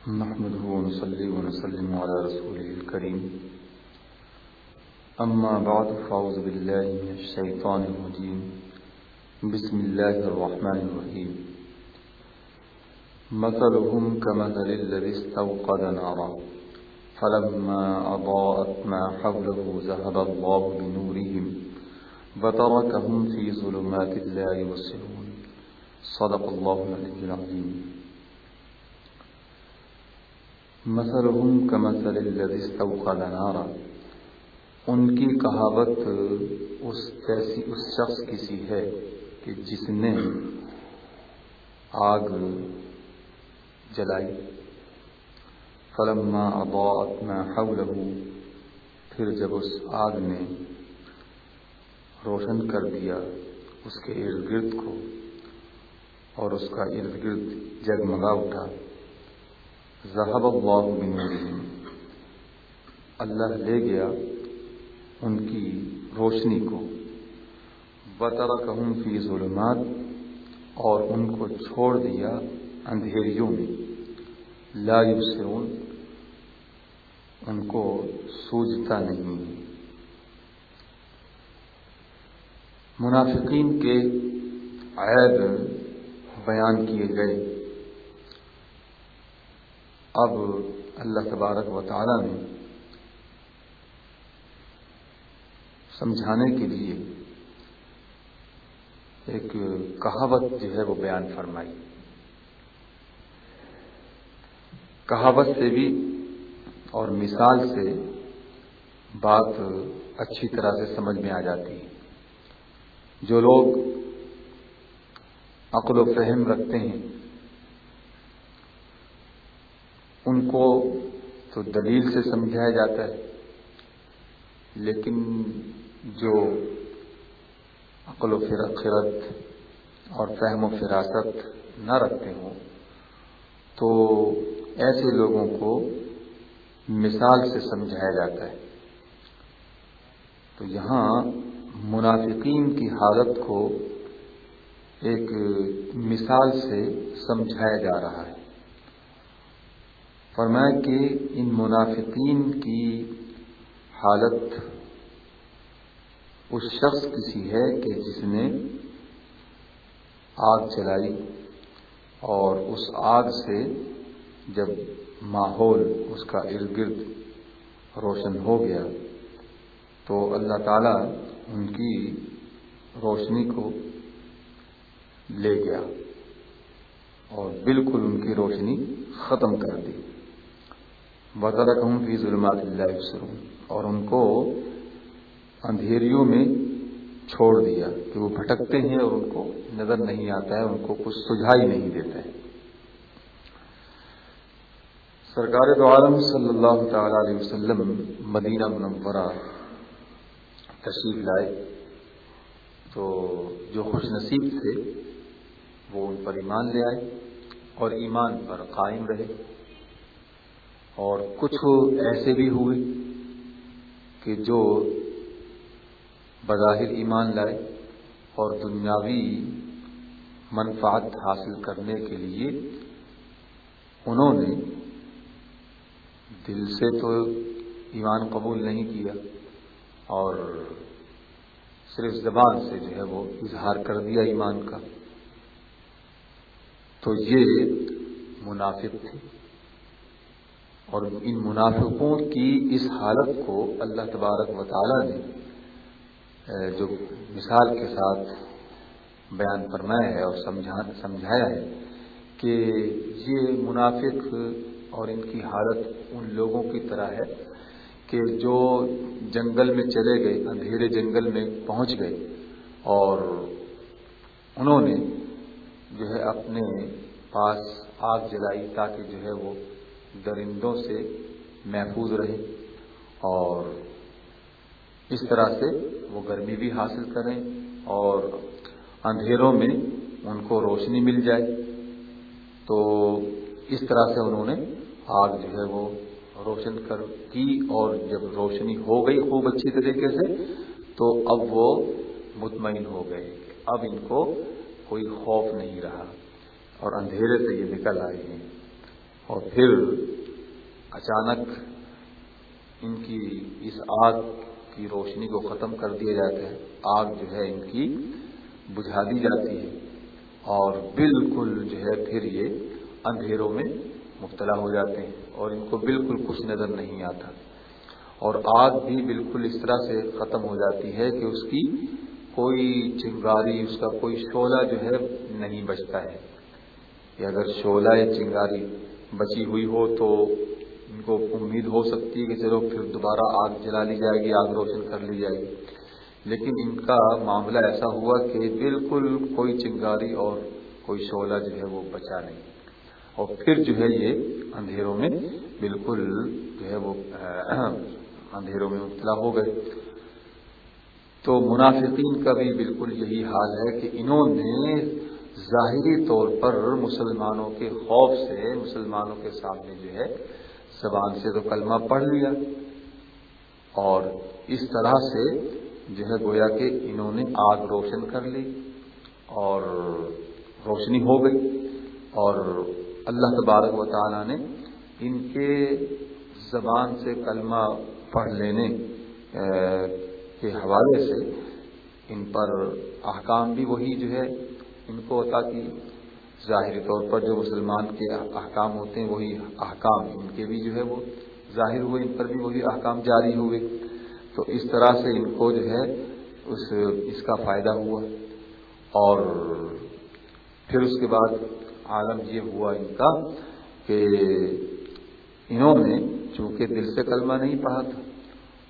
نحمده ونصلي ونسلم على رسوله الكريم أما بعد فأعوذ بالله من الشيطان الرجيم بسم الله الرحمن الرحيم مثلهم كمثل الذي استوقد نارا فلما أضاءت ما حوله ذهب الله بنورهم وتركهم في ظلمات لا يبصرون صدق الله العلي العظيم مثلهم كمثل الذي استوقد نارا ان کی کہاوت اس شخص کی سی ہے کہ جس نے آگ جلائی فلما اضاءت ما حوله پھر جب اس آگ نے روشن کر دیا اس کے ارد گرد کو اور اس کا ارد گرد جگمگا اٹھا ذهب اللہ بنورہم اللہ لے گیا ان کی روشنی کو وترکہم فی ظلمات اور ان کو چھوڑ دیا اندھیریوں میں لا یبصرون ان کو سوجھتا نہیں. منافقین کے عیب بیان کیے گئے. اب اللہ تبارک و تعالی نے سمجھانے کے لیے ایک کہاوت جو ہے وہ بیان فرمائی. کہاوت سے بھی اور مثال سے بات اچھی طرح سے سمجھ میں آ جاتی ہے. جو لوگ عقل و فہم رکھتے ہیں ان کو تو دلیل سے سمجھایا جاتا ہے، لیکن جو عقل و خرد اور فہم و فراست نہ رکھتے ہوں تو ایسے لوگوں کو مثال سے سمجھایا جاتا ہے. تو یہاں منافقین کی حالت کو ایک مثال سے سمجھایا جا رہا ہے. فرمایا کہ ان منافقین کی حالت اس شخص کی سی ہے کہ جس نے آگ جلائی اور اس آگ سے جب ماحول اس کا ارد گرد روشن ہو گیا تو اللہ تعالیٰ ان کی روشنی کو لے گیا اور بالکل ان کی روشنی ختم کر دی. وَتَرَكَهُمْ فِي ظُلُمَاتٍ لَا يُبْصِرُونَ اور ان کو اندھیریوں میں چھوڑ دیا کہ وہ بھٹکتے ہیں اور ان کو نظر نہیں آتا ہے، ان کو کچھ سجھائی نہیں دیتا ہے. سرکار دو عالم صلی اللہ تعالی علیہ وسلم مدینہ منورہ تشریف لائے تو جو خوش نصیب تھے وہ ان پر ایمان لے آئے اور ایمان پر قائم رہے. اور کچھ ایسے بھی ہوئے کہ جو بظاہر ایمان لائے اور دنیاوی منفعت حاصل کرنے کے لیے انہوں نے دل سے تو ایمان قبول نہیں کیا اور صرف زبان سے جو ہے وہ اظہار کر دیا ایمان کا. تو یہ منافق تھے اور ان منافقوں کی اس حالت کو اللہ تبارک و تعالی نے جو مثال کے ساتھ بیان فرمایا ہے اور سمجھایا ہے کہ یہ منافق اور ان کی حالت ان لوگوں کی طرح ہے کہ جو جنگل میں چلے گئے، اندھیرے جنگل میں پہنچ گئے اور انہوں نے جو ہے اپنے پاس آگ جلائی تاکہ جو ہے وہ درندوں سے محفوظ رہے اور اس طرح سے وہ گرمی بھی حاصل کریں اور اندھیروں میں ان کو روشنی مل جائے. تو اس طرح سے انہوں نے آگ جو ہے وہ روشن کر کی اور جب روشنی ہو گئی خوب اچھی طریقے سے تو اب وہ مطمئن ہو گئے کہ اب ان کو کوئی خوف نہیں رہا اور اندھیرے سے یہ نکل آئے ہیں اور پھر اچانک ان کی اس آگ کی روشنی کو ختم کر دیا جاتا ہے، آگ جو ہے ان کی بجھا دی جاتی ہے، اور بالکل جو ہے پھر یہ اندھیروں میں مبتلا ہو جاتے ہیں اور ان کو بالکل کچھ نظر نہیں آتا، اور آگ بھی بالکل اس طرح سے ختم ہو جاتی ہے کہ اس کی کوئی چنگاری، اس کا کوئی شعلہ جو ہے نہیں بچتا ہے، کہ اگر شعلہ یا چنگاری بچی ہوئی ہو تو ان کو امید ہو سکتی ہے کہ چلو پھر دوبارہ آگ جلا لی جائے گی، آگ روشن کر لی جائے گی، لیکن ان کا معاملہ ایسا ہوا کہ بالکل کوئی چنگاری اور کوئی شعلہ جو ہے وہ بچا نہیں، اور پھر جو ہے یہ اندھیروں میں بالکل جو ہے وہ اندھیروں میں مبتلا ہو گئے۔ تو منافقین کا بھی بالکل یہی حال ہے کہ انہوں نے ظاہری طور پر مسلمانوں کے خوف سے مسلمانوں کے سامنے جو ہے زبان سے تو کلمہ پڑھ لیا، اور اس طرح سے جو ہے گویا کہ انہوں نے آگ روشن کر لی اور روشنی ہو گئی، اور اللہ تبارک و تعالی نے ان کے زبان سے کلمہ پڑھ لینے کے حوالے سے ان پر احکام بھی وہی جو ہے ان کو عطا کی، ظاہری طور پر جو مسلمان کے احکام ہوتے ہیں وہی احکام ان کے بھی جو ہے وہ ظاہر ہوئے، ان پر بھی وہی احکام جاری ہوئے، تو اس طرح سے ان کو جو ہے اس کا فائدہ ہوا، اور پھر اس کے بعد عالم یہ ہوا ان کا کہ انہوں نے چونکہ دل سے کلمہ نہیں پڑھا تھا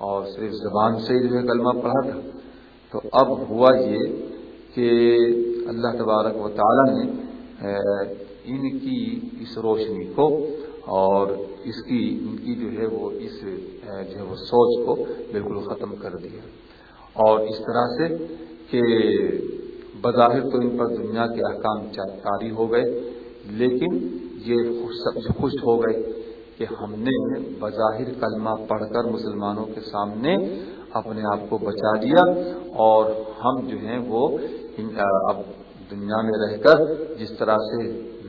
اور صرف زبان سے جو ہے کلمہ پڑھا تھا، تو اب ہوا یہ کہ اللہ تبارک و تعالی نے ان کی اس روشنی کو اور ان کی جو ہے وہ اس جو ہے وہ سوچ کو بالکل ختم کر دیا، اور اس طرح سے کہ بظاہر تو ان پر دنیا کے احکام جاری ہو گئے، لیکن یہ خوش ہو گئے کہ ہم نے بظاہر کلمہ پڑھ کر مسلمانوں کے سامنے اپنے آپ کو بچا دیا، اور ہم جو ہیں وہ اب دنیا میں رہ کر جس طرح سے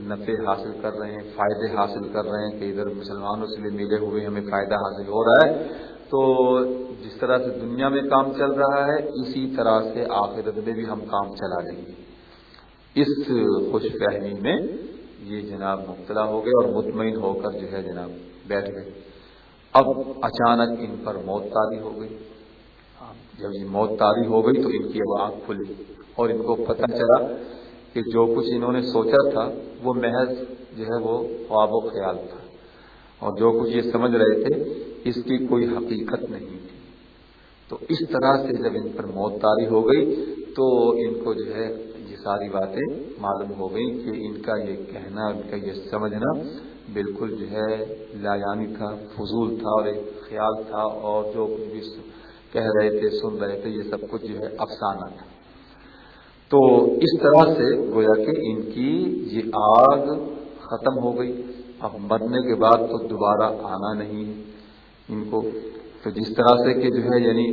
نفع حاصل کر رہے ہیں، فائدے حاصل کر رہے ہیں کہ ادھر مسلمانوں سے بھی ملے ہوئے ہمیں فائدہ حاصل ہو رہا ہے، تو جس طرح سے دنیا میں کام چل رہا ہے اسی طرح سے آخرت میں بھی ہم کام چلا لیں گے۔ اس خوش فہمی میں یہ جناب مبتلا ہو گئے اور مطمئن ہو کر جو ہے جناب بیٹھ گئے۔ اب اچانک ان پر موت طاری ہو گئی، جب یہ موت طاری ہو گئی تو ان کی اب آنکھ کھلی اور ان کو پتہ چلا کہ جو کچھ انہوں نے سوچا تھا وہ محض جو ہے وہ خواب و خیال تھا، اور جو کچھ یہ سمجھ رہے تھے اس کی کوئی حقیقت نہیں تھی۔ تو اس طرح سے جب ان پر موت طاری ہو گئی تو ان کو جو ہے یہ ساری باتیں معلوم ہو گئی کہ ان کا یہ کہنا، ان کا یہ سمجھنا بالکل جو ہے لا یعنی تھا، فضول تھا اور ایک خیال تھا، اور جو کچھ بھی کہہ رہے تھے سن رہے تھے یہ سب کچھ جو ہے افسانہ تھا۔ تو اس طرح سے گویا کہ ان کی یہ آگ ختم ہو گئی، اب مرنے کے بعد تو دوبارہ آنا نہیں ہے ان کو، تو جس طرح سے کہ جو ہے یعنی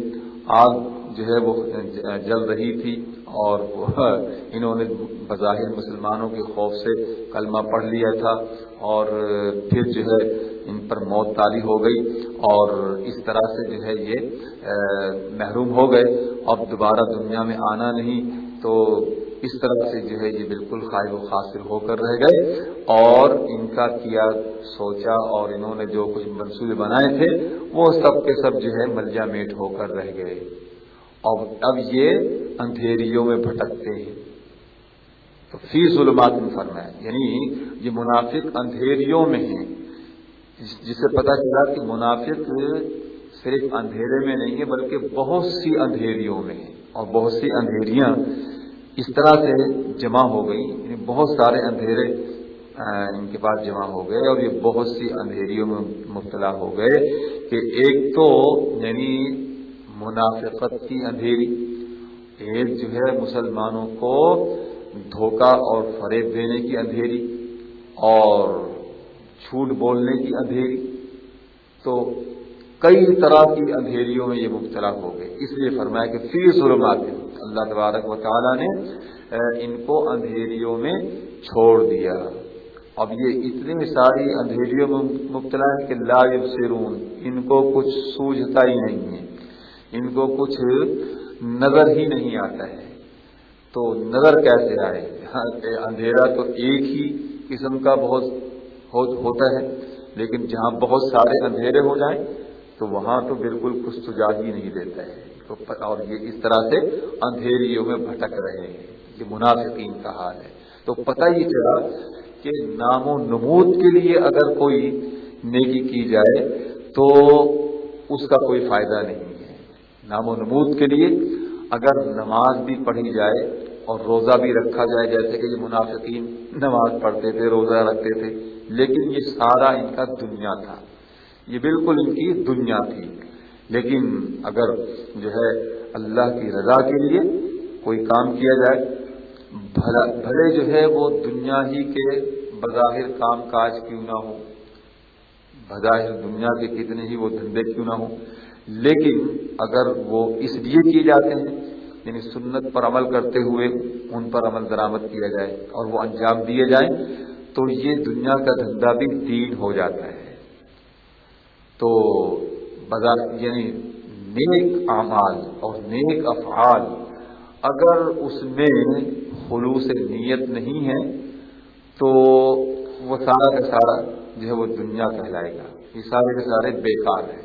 آگ جو ہے وہ جل رہی تھی اور انہوں نے بظاہر مسلمانوں کے خوف سے کلمہ پڑھ لیا تھا، اور پھر جو ہے ان پر موت طاری ہو گئی، اور اس طرح سے جو ہے یہ محروم ہو گئے، اب دوبارہ دنیا میں آنا نہیں، تو اس طرح سے جو ہے یہ بالکل خائب و خاسر ہو کر رہ گئے، اور ان کا کیا سوچا اور انہوں نے جو کچھ منصوبے بنائے تھے وہ سب کے سب جو ہے ملجا میٹ ہو کر رہ گئے، اب یہ اندھیریوں میں بھٹکتے ہیں۔ تو فی ظلمات فرمایا، یعنی یہ منافق اندھیریوں میں ہیں، جسے پتہ چلا کہ منافق صرف اندھیرے میں نہیں ہے بلکہ بہت سی اندھیریوں میں ہیں، اور بہت سی اندھیریاں اس طرح سے جمع ہو گئی، یعنی بہت سارے اندھیرے ان کے پاس جمع ہو گئے، اور یہ بہت سی اندھیریوں میں مبتلا ہو گئے کہ ایک تو یعنی منافقت کی اندھیری، ایک جو ہے مسلمانوں کو دھوکہ اور فریب دینے کی اندھیری، اور جھوٹ بولنے کی اندھیری، تو کئی طرح کی اندھیریوں میں یہ مبتلا ہو گئے۔ اس لیے فرمایا کہ فی ظلمات، اللہ تبارک و تعالی نے ان کو اندھیریوں میں چھوڑ دیا، اب یہ اتنی ساری اندھیریوں میں مبتلا ہے کہ لا یبصرون، ان کو کچھ سوجھتا ہی نہیں ہے، ان کو کچھ نظر ہی نہیں آتا ہے۔ تو نظر کیسے آئے؟ اندھیرا تو ایک ہی قسم کا ہوتا ہے، لیکن جہاں بہت سارے اندھیرے ہو جائیں تو وہاں تو بالکل کچھ سجا ہی نہیں دیتا ہے۔ اور یہ اس طرح سے اندھیریوں میں بھٹک رہے ہیں، یہ منافقین کا حال ہے۔ تو پتہ ہی چلا کہ نام و نمود کے لیے اگر کوئی نیکی کی جائے تو اس کا کوئی فائدہ نہیں ہے۔ نام و نمود کے لیے اگر نماز بھی پڑھی جائے اور روزہ بھی رکھا جائے، جیسے کہ یہ منافقین نماز پڑھتے تھے، روزہ رکھتے تھے، لیکن یہ سارا ان کا دنیا تھا، یہ بالکل ان کی دنیا تھی۔ لیکن اگر جو ہے اللہ کی رضا کے لیے کوئی کام کیا جائے، بھلے جو ہے وہ دنیا ہی کے بظاہر کام کاج کیوں نہ ہو، بظاہر دنیا کے کتنے ہی وہ دھندے کیوں نہ ہوں، لیکن اگر وہ اس لیے کیے جاتے ہیں، یعنی سنت پر عمل کرتے ہوئے ان پر عمل درآمد کیا جائے اور وہ انجام دیے جائیں، تو یہ دنیا کا دھندا بھی دین ہو جاتا ہے۔ تو یعنی نیک اعمال اور نیک افعال اگر اس میں خلوص نیت نہیں ہے تو وہ سارا کا سارا جو ہے وہ دنیا کہلائے گا، یہ سارے کے سارے بیکار ہیں۔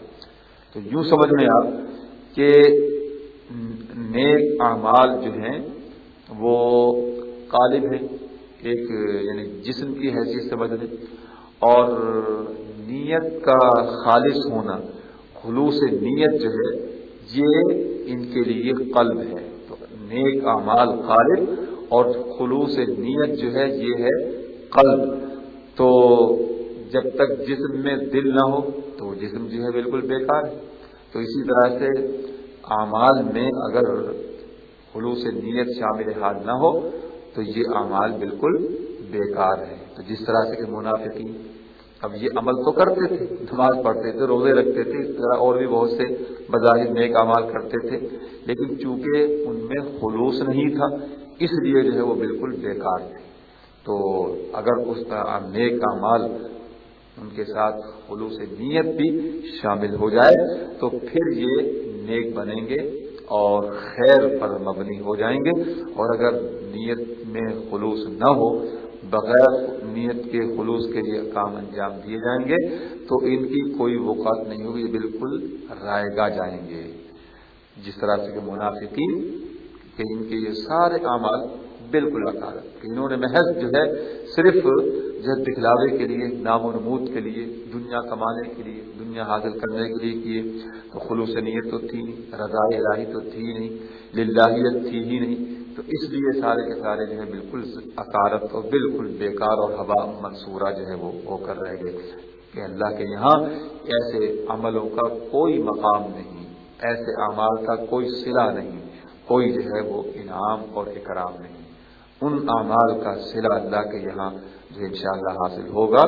تو یوں سمجھ میں آپ کہ نیک اعمال جو ہیں وہ قالب ہیں، ایک یعنی جسم کی حیثیت سمجھ لیں، اور نیت کا خالص ہونا، خلوص نیت جو ہے یہ ان کے لیے قلب ہے۔ تو نیک اعمال قالب اور خلوص نیت جو ہے یہ ہے قلب۔ تو جب تک جسم میں دل نہ ہو تو جسم جو ہے بالکل بیکار ہے۔ تو اسی طرح سے اعمال میں اگر خلوص نیت شامل حال نہ ہو تو یہ اعمال بالکل بیکار ہے۔ تو جس طرح سے کہ منافقین اب یہ عمل تو کرتے تھے، نماز پڑھتے تھے، روزے رکھتے تھے، اس طرح اور بھی بہت سے بظاہر نیک اعمال کرتے تھے، لیکن چونکہ ان میں خلوص نہیں تھا اس لیے جو ہے وہ بالکل بیکار تھے۔ تو اگر اس کا نیک اعمال ان کے ساتھ خلوص نیت بھی شامل ہو جائے تو پھر یہ نیک بنیں گے اور خیر پر مبنی ہو جائیں گے، اور اگر نیت میں خلوص نہ ہو، بغیر نیت کے خلوص کے لیے کام انجام دیے جائیں گے تو ان کی کوئی وقعت نہیں ہوگی، بالکل رائگاں جائیں گے۔ جس طرح سے کہ منافقین کہ ان کے یہ سارے اعمال بالکل عقارت کہ انہوں نے محض جو ہے صرف جو ہے دکھلاوے کے لیے، نام و نمود کے لیے، دنیا کمانے کے لیے، دنیا حاصل کرنے کے لیے کیے، تو خلوص نیت تو تھی نہیں، رضا الہی تو تھی نہیں، للہیت تھی ہی نہیں، تو اس لیے سارے کے سارے جو ہے بالکل عقارت اور بالکل بیکار اور ہوا منصورہ جو ہے وہ ہو کر رہ گئے کہ اللہ کے یہاں ایسے عملوں کا کوئی مقام نہیں، ایسے اعمال کا کوئی صلہ نہیں، کوئی جو ہے وہ انعام اور اکرام نہیں۔ ان اعمال کا صلہ اللہ کے یہاں جو انشاءاللہ حاصل ہوگا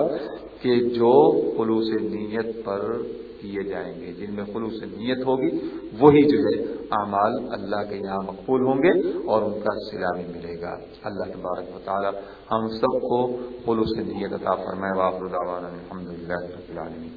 کہ جو خلوص نیت پر کیے جائیں گے، جن میں خلوص نیت ہوگی وہی جو ہے اعمال اللہ کے یہاں مقبول ہوں گے اور ان کا صلہ بھی ملے گا۔ اللہ تبارک و تعالی ہم سب کو خلوص نیت عطا فرمائے۔ وآخر دعوانا الحمدللہ رب العالمین۔